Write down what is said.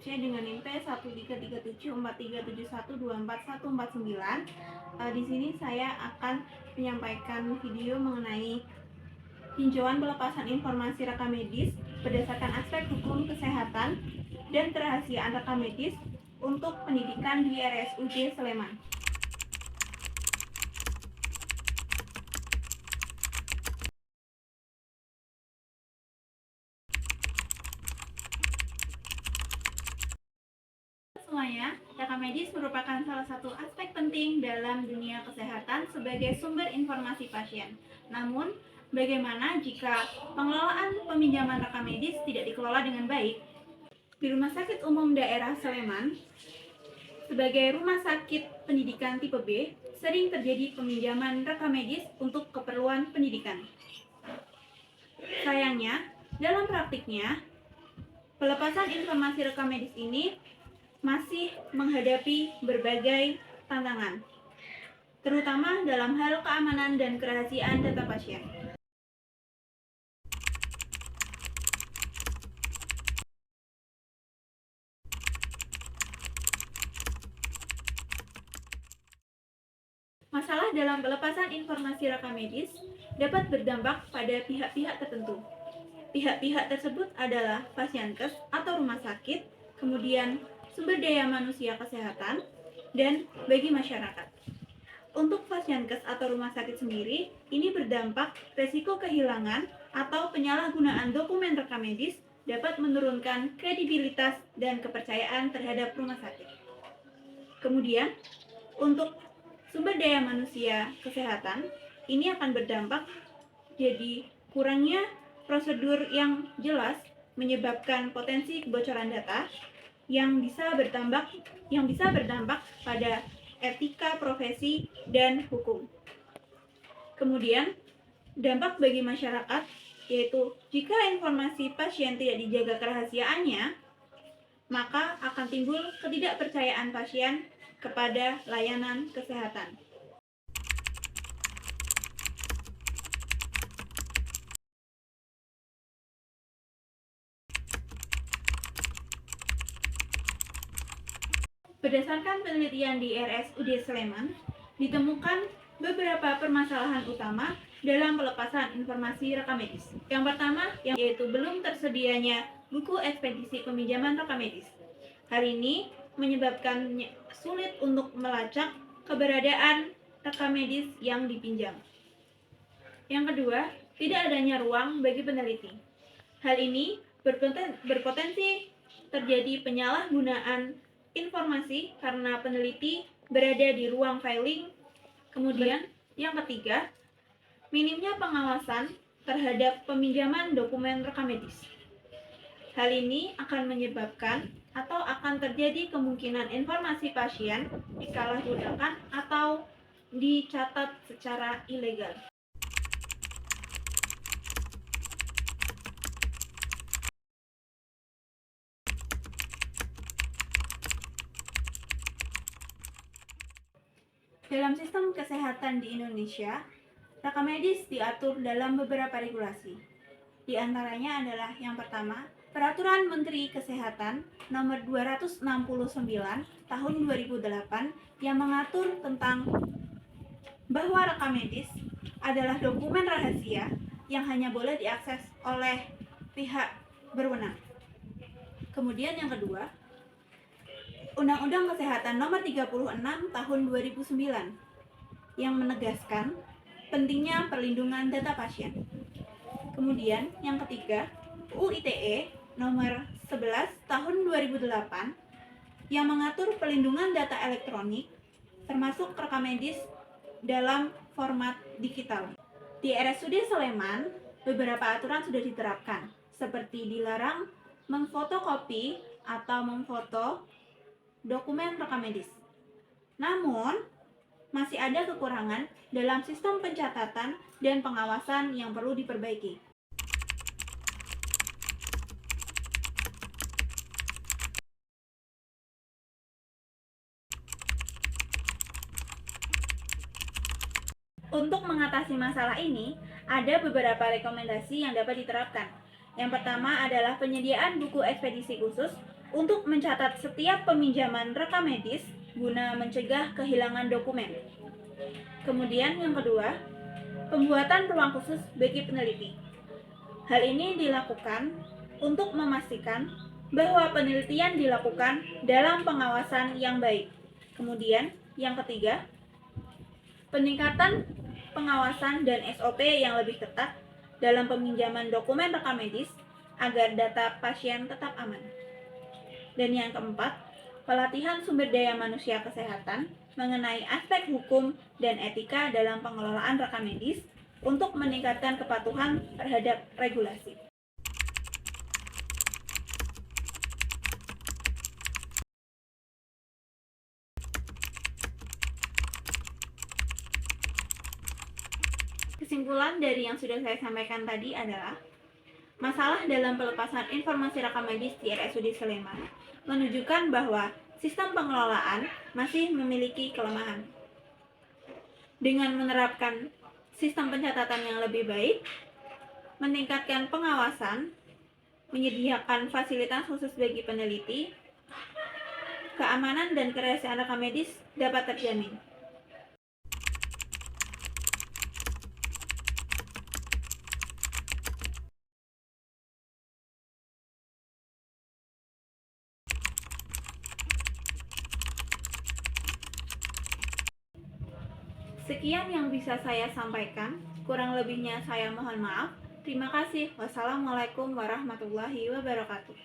C dengan NIM T1337437124149. Di sini saya akan menyampaikan video mengenai tinjauan pelepasan informasi rekam medis berdasarkan aspek hukum kesehatan dan kerahasiaan rekam medis untuk pendidikan di RSUD Sleman. Semuanya, rekam medis merupakan salah satu aspek penting dalam dunia kesehatan sebagai sumber informasi pasien. Namun, bagaimana jika pengelolaan peminjaman rekam medis tidak dikelola dengan baik? Di Rumah Sakit Umum Daerah Sleman, sebagai rumah sakit pendidikan tipe B, sering terjadi peminjaman rekam medis untuk keperluan pendidikan. Sayangnya, dalam praktiknya, pelepasan informasi rekam medis ini masih menghadapi berbagai tantangan, terutama dalam hal keamanan dan kerahasiaan data pasien. Masalah dalam pelepasan informasi rekam medis dapat berdampak pada pihak-pihak tertentu. Pihak-pihak tersebut adalah Pasienkes atau rumah sakit, kemudian sumber daya manusia kesehatan, dan bagi masyarakat. Untuk Pasienkes atau rumah sakit sendiri, ini berdampak resiko kehilangan atau penyalahgunaan dokumen rekam medis dapat menurunkan kredibilitas dan kepercayaan terhadap rumah sakit. Kemudian, untuk sumber daya manusia kesehatan, ini akan berdampak jadi kurangnya prosedur yang jelas menyebabkan potensi kebocoran data yang bisa berdampak pada etika profesi dan hukum. Kemudian, dampak bagi masyarakat yaitu jika informasi pasien tidak dijaga kerahasiaannya, maka akan timbul ketidakpercayaan pasien kepada layanan kesehatan. Berdasarkan penelitian di RSUD Sleman, ditemukan beberapa permasalahan utama dalam pelepasan informasi rekam medis. Yang pertama, yaitu belum tersedianya buku ekspedisi peminjaman rekam medis. Hal ini menyebabkan sulit untuk melacak keberadaan rekam medis yang dipinjam. Yang kedua, tidak adanya ruang bagi peneliti. Hal ini berpotensi terjadi penyalahgunaan informasi karena peneliti berada di ruang filing. Kemudian, yang ketiga, minimnya pengawasan terhadap peminjaman dokumen rekam medis. Hal ini akan menyebabkan atau akan terjadi kemungkinan informasi pasien disalahgunakan atau dicatat secara ilegal. Dalam sistem kesehatan di Indonesia, rekam medis diatur dalam beberapa regulasi. Di antaranya adalah yang pertama, Peraturan Menteri Kesehatan Nomor 269 Tahun 2008 yang mengatur tentang bahwa rekam medis adalah dokumen rahasia yang hanya boleh diakses oleh pihak berwenang. Kemudian yang kedua, Undang-Undang Kesehatan Nomor 36 Tahun 2009 yang menegaskan pentingnya perlindungan data pasien. Kemudian yang ketiga, UU ITE Nomor 11 Tahun 2008 yang mengatur pelindungan data elektronik termasuk rekam medis dalam format digital. Di RSUD Sleman, beberapa aturan sudah diterapkan, seperti dilarang memfotokopi atau memfoto dokumen rekam medis. Namun, masih ada kekurangan dalam sistem pencatatan dan pengawasan yang perlu diperbaiki. Untuk mengatasi masalah ini, ada beberapa rekomendasi yang dapat diterapkan. Yang pertama adalah penyediaan buku ekspedisi khusus untuk mencatat setiap peminjaman rekam medis guna mencegah kehilangan dokumen. Kemudian yang kedua, pembuatan ruang khusus bagi peneliti. Hal ini dilakukan untuk memastikan bahwa penelitian dilakukan dalam pengawasan yang baik. Kemudian yang ketiga, peningkatan pengawasan dan SOP yang lebih ketat dalam peminjaman dokumen rekam medis agar data pasien tetap aman. Dan yang keempat, pelatihan sumber daya manusia kesehatan mengenai aspek hukum dan etika dalam pengelolaan rekam medis untuk meningkatkan kepatuhan terhadap regulasi. Kesimpulan dari yang sudah saya sampaikan tadi adalah masalah dalam pelepasan informasi rekam medis di RSUD Sleman menunjukkan bahwa sistem pengelolaan masih memiliki kelemahan. Dengan menerapkan sistem pencatatan yang lebih baik, meningkatkan pengawasan, menyediakan fasilitas khusus bagi peneliti, keamanan dan kerahasiaan rekam medis dapat terjamin. Sekian yang bisa saya sampaikan, kurang lebihnya saya mohon maaf. Terima kasih. Wassalamualaikum warahmatullahi wabarakatuh.